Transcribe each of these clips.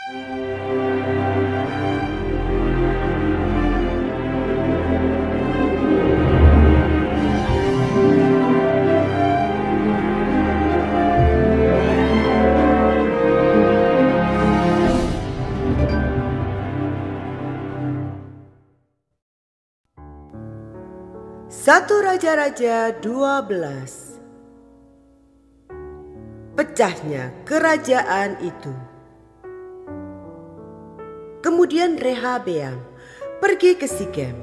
Satu Raja-Raja 12. Pecahnya kerajaan itu. Kemudian Rehabeam pergi ke Sikem,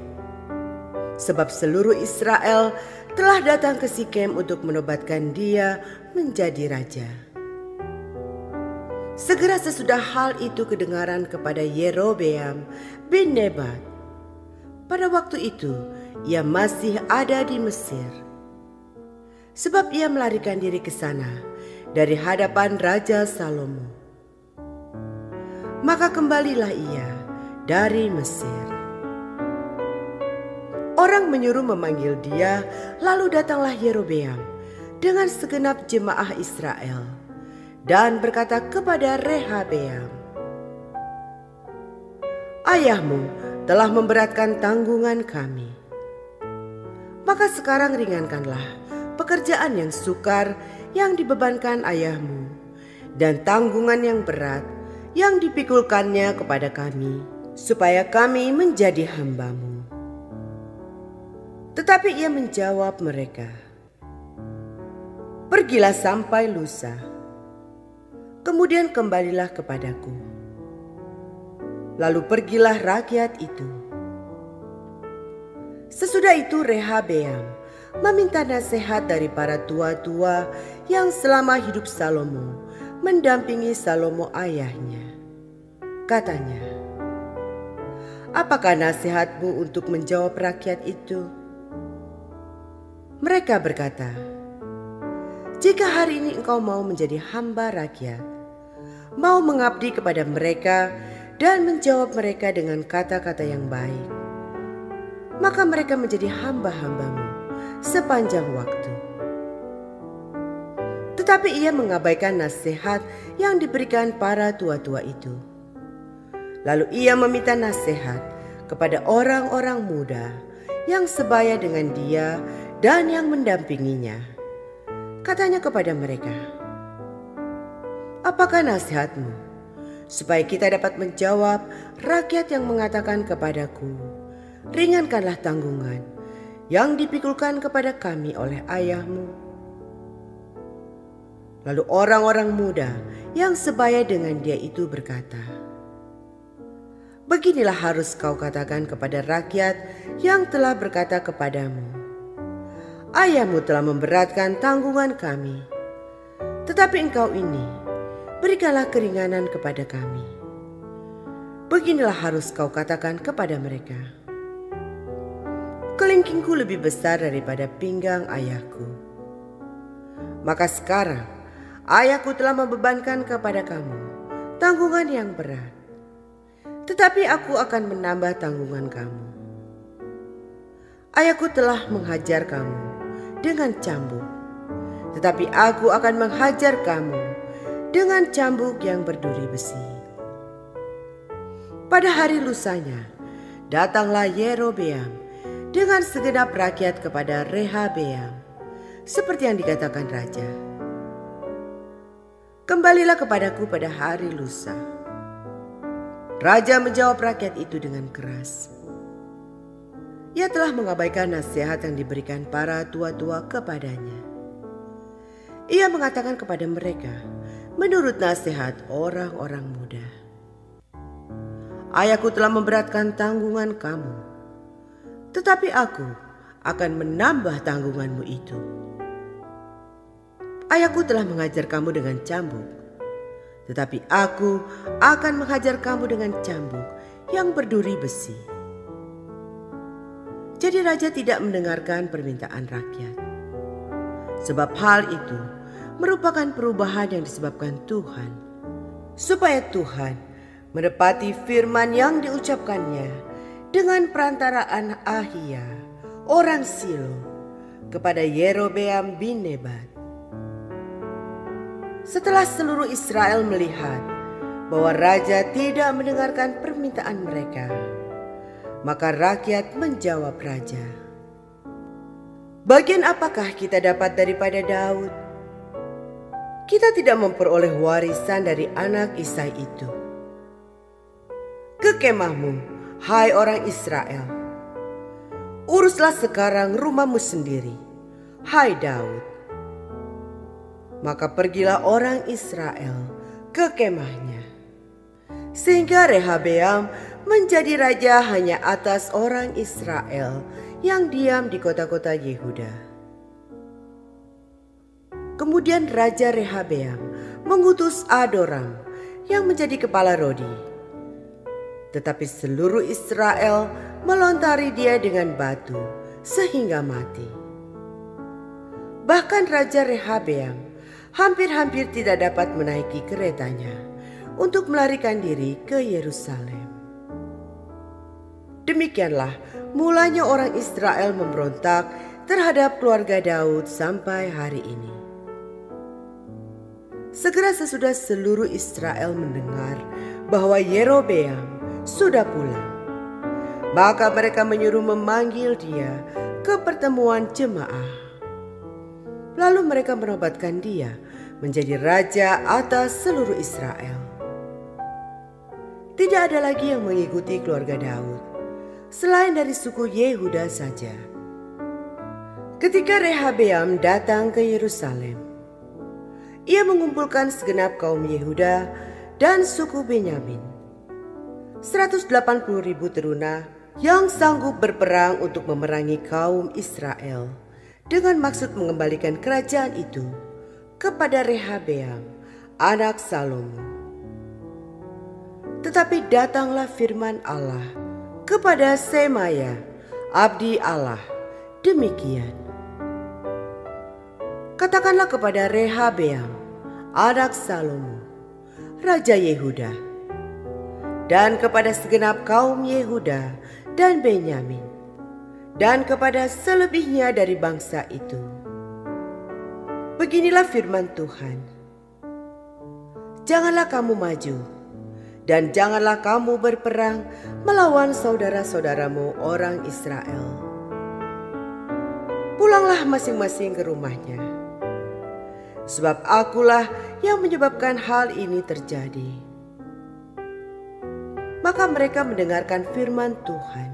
sebab seluruh Israel telah datang ke Sikem untuk menobatkan dia menjadi raja. Segera sesudah hal itu kedengaran kepada Yerobeam bin Nebat. Pada waktu itu ia masih ada di Mesir, sebab ia melarikan diri ke sana dari hadapan Raja Salomo. Maka kembalilah ia dari Mesir. Orang menyuruh memanggil dia, lalu datanglah Yerobeam dengan segenap jemaah Israel dan berkata kepada Rehabeam, "Ayahmu telah memberatkan tanggungan kami. Maka sekarang ringankanlah pekerjaan yang sukar yang dibebankan ayahmu dan tanggungan yang berat yang dipikulkannya kepada kami, supaya kami menjadi hamba-Mu." Tetapi ia menjawab mereka, "Pergilah sampai lusa, kemudian kembalilah kepadaku." Lalu pergilah rakyat itu. Sesudah itu Rehabeam meminta nasihat dari para tua-tua yang selama hidup Salomo mendampingi Salomo ayahnya. Katanya, "Apakah nasihatmu untuk menjawab rakyat itu?" Mereka berkata, "Jika hari ini engkau mau menjadi hamba rakyat, mau mengabdi kepada mereka dan menjawab mereka dengan kata-kata yang baik, maka mereka menjadi hamba-hamba-Mu sepanjang waktu." Tetapi ia mengabaikan nasihat yang diberikan para tua-tua itu. Lalu ia meminta nasihat kepada orang-orang muda yang sebaya dengan dia dan yang mendampinginya. Katanya kepada mereka, "Apakah nasihatmu supaya kita dapat menjawab rakyat yang mengatakan kepadaku, 'Ringankanlah tanggungan yang dipikulkan kepada kami oleh ayahmu'?" Lalu orang-orang muda yang sebaya dengan dia itu berkata, "Beginilah harus kau katakan kepada rakyat yang telah berkata kepadamu, 'Ayahmu telah memberatkan tanggungan kami, tetapi engkau ini berikanlah keringanan kepada kami.' Beginilah harus kau katakan kepada mereka, 'Kelingkingku lebih besar daripada pinggang ayahku. Maka sekarang ayahku telah membebankan kepada kamu tanggungan yang berat, tetapi aku akan menambah tanggungan kamu. Ayahku telah menghajar kamu dengan cambuk, tetapi aku akan menghajar kamu dengan cambuk yang berduri besi.' Pada hari lusanya datanglah Yerobeam dengan segenap rakyat kepada Rehabeam, seperti yang dikatakan raja. Kembalilah kepadaku pada hari lusa." Raja menjawab rakyat itu dengan keras. Ia telah mengabaikan nasihat yang diberikan para tua-tua kepadanya. Ia mengatakan kepada mereka menurut nasihat orang-orang muda, "Ayahku telah memberatkan tanggungan kamu, tetapi aku akan menambah tanggunganmu itu. Ayahku telah menghajar kamu dengan cambuk, tetapi aku akan menghajar kamu dengan cambuk yang berduri besi." Jadi raja tidak mendengarkan permintaan rakyat, sebab hal itu merupakan perubahan yang disebabkan Tuhan, supaya Tuhan menepati firman yang diucapkannya dengan perantaraan Ahia, orang Silo, kepada Yerobeam bin Nebat. Setelah seluruh Israel melihat bahwa raja tidak mendengarkan permintaan mereka. Maka rakyat menjawab raja, "Bagian apakah kita dapat daripada Daud? Kita tidak memperoleh warisan dari anak Isai itu. Ke kemahmu, hai orang Israel. Uruslah sekarang rumahmu sendiri, hai Daud." Maka pergilah orang Israel ke kemahnya, sehingga Rehabeam menjadi raja hanya atas orang Israel yang diam di kota-kota Yehuda. Kemudian Raja Rehabeam mengutus Adoram yang menjadi kepala Rodi. Tetapi seluruh Israel melontari dia dengan batu sehingga mati. Bahkan Raja Rehabeam hampir-hampir tidak dapat menaiki keretanya untuk melarikan diri ke Yerusalem. Demikianlah mulanya orang Israel memberontak terhadap keluarga Daud sampai hari ini. Segera sesudah seluruh Israel mendengar bahwa Yerobeam sudah pulang, maka mereka menyuruh memanggil dia ke pertemuan jemaah. Lalu mereka menobatkan dia menjadi raja atas seluruh Israel. Tidak ada lagi yang mengikuti keluarga Daud selain dari suku Yehuda saja. Ketika Rehabeam datang ke Yerusalem, ia mengumpulkan segenap kaum Yehuda dan suku Benyamin, 180.000 teruna yang sanggup berperang untuk memerangi kaum Israel, dengan maksud mengembalikan kerajaan itu kepada Rehabeam, anak Salomo. Tetapi datanglah firman Allah kepada Semaya, abdi Allah, demikian: "Katakanlah kepada Rehabeam, anak Salomo, raja Yehuda, dan kepada segenap kaum Yehuda dan Benyamin, dan kepada selebihnya dari bangsa itu, beginilah firman Tuhan: Janganlah kamu maju, dan janganlah kamu berperang melawan saudara-saudaramu orang Israel. Pulanglah masing-masing ke rumahnya, sebab akulah yang menyebabkan hal ini terjadi." Maka mereka mendengarkan firman Tuhan,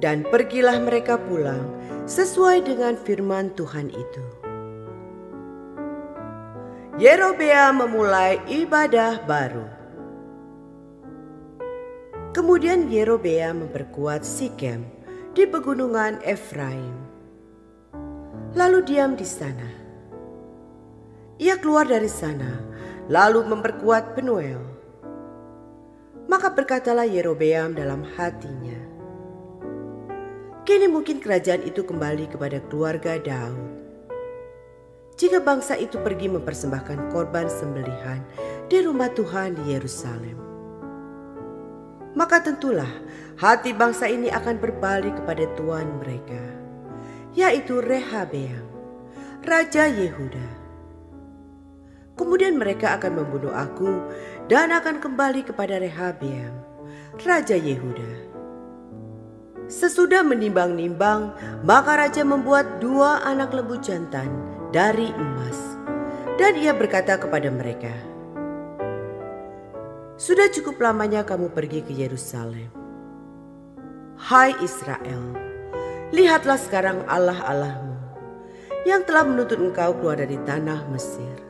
dan pergilah mereka pulang sesuai dengan firman Tuhan itu. Yerobeam memulai ibadah baru. Kemudian Yerobeam memperkuat Sikem di pegunungan Efraim, lalu diam di sana. Ia keluar dari sana, lalu memperkuat Penuel. Maka berkatalah Yerobeam dalam hatinya, "Kini mungkin kerajaan itu kembali kepada keluarga Daud, jika bangsa itu pergi mempersembahkan korban sembelihan di rumah Tuhan di Yerusalem. Maka tentulah hati bangsa ini akan berbalik kepada tuan mereka, yaitu Rehabeam, raja Yehuda. Kemudian mereka akan membunuh aku dan akan kembali kepada Rehabeam, raja Yehuda." Sesudah menimbang-nimbang, maka raja membuat 2 anak lembu jantan dari emas, dan ia berkata kepada mereka, "Sudah cukup lamanya kamu pergi ke Yerusalem. Hai Israel, lihatlah sekarang Allah-Allahmu yang telah menuntut engkau keluar dari tanah Mesir."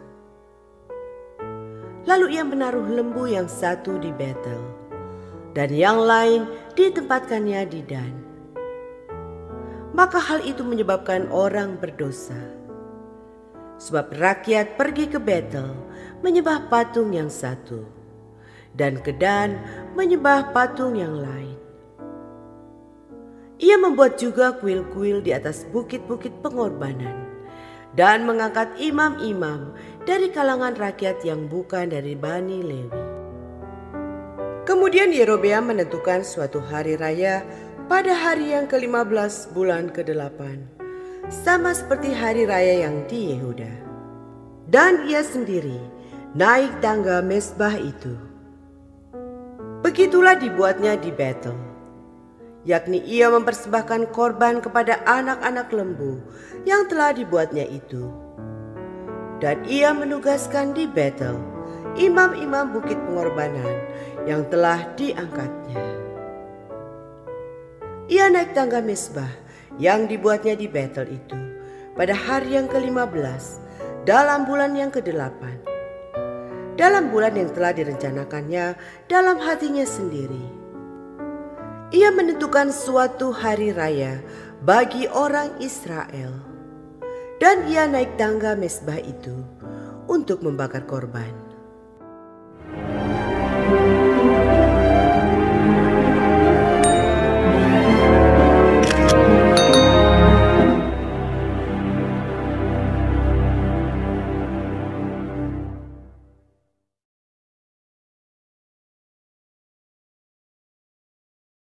Lalu ia menaruh lembu yang satu di Betel, dan yang lain ditempatkannya di Dan. Maka hal itu menyebabkan orang berdosa, sebab rakyat pergi ke Betel menyembah patung yang satu, dan ke Dan menyembah patung yang lain. Ia membuat juga kuil-kuil di atas bukit-bukit pengorbanan, dan mengangkat imam-imam dari kalangan rakyat yang bukan dari Bani Lewi. Kemudian Yerobeam menentukan suatu hari raya pada hari yang ke-15 bulan ke-8, sama seperti hari raya yang di Yehuda. Dan ia sendiri naik tangga mezbah itu, Begitulah dibuatnya di Betel, yakni ia mempersembahkan korban kepada anak-anak lembu yang telah dibuatnya itu. Dan ia menugaskan di Betel imam-imam bukit pengorbanan yang telah diangkatnya. Ia naik tangga mezbah yang dibuatnya di Betel itu pada hari yang ke-15 dalam bulan yang ke-8. Dalam bulan yang telah direncanakannya dalam hatinya sendiri. Ia menentukan suatu hari raya bagi orang Israel. Dan ia naik tangga mezbah itu untuk membakar korban.